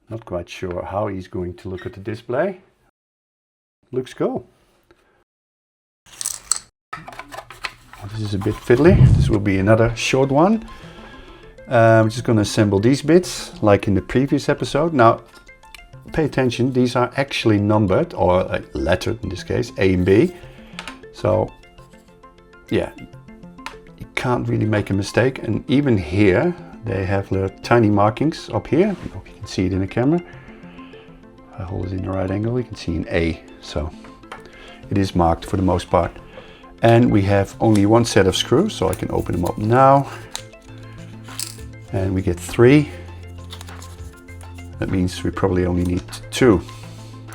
Not quite sure how he's going to look at the display. Looks cool. This is a bit fiddly. This will be another short one. I'm just going to assemble these bits like in the previous episode. Now, pay attention, these are actually numbered, or lettered in this case, A and B. So, yeah, you can't really make a mistake. And even here, they have the tiny markings up here. I hope you can see it in the camera. If I hold it in the right angle, you can see an A. So, it is marked for the most part. And we have only one set of screws, so I can open them up now. And we get 3. That means we probably only need 2.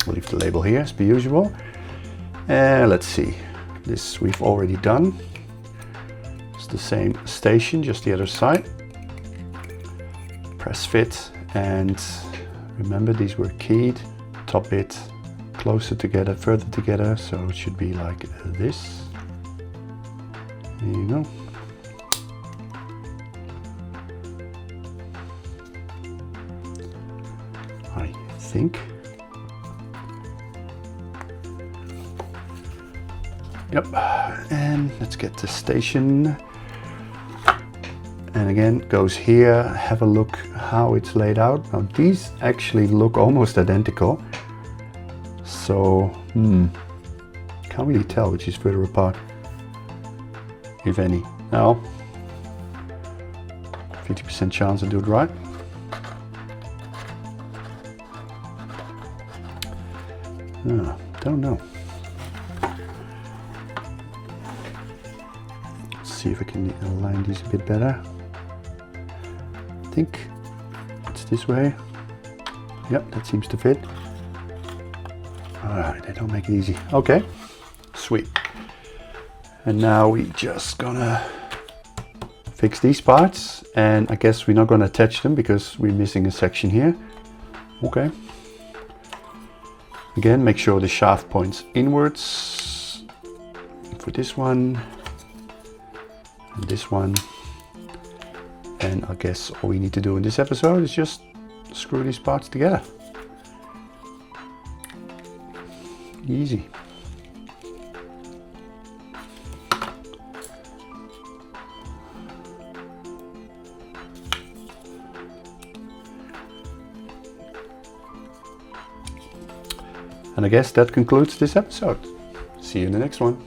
We'll leave the label here as per usual. Let's see. This we've already done. It's the same station, just the other side. Press fit, and remember these were keyed. Top bit closer together, further together, so it should be like this. There you go. I think. Yep, and let's get the station. And again, goes here. Have a look how it's laid out. Now these actually look almost identical. So, can't really tell which is further apart, if any. Now, 50% chance to do it right. Don't know. Let's see if I can align these a bit better. I think it's this way. Yep, that seems to fit. Alright, they don't make it easy. Okay, sweet. And now we just gonna fix these parts, and I guess we're not gonna attach them because we're missing a section here. Okay. Again, make sure the shaft points inwards for this one and this one. And I guess all we need to do in this episode is just screw these parts together. Easy. And I guess that concludes this episode. See you in the next one.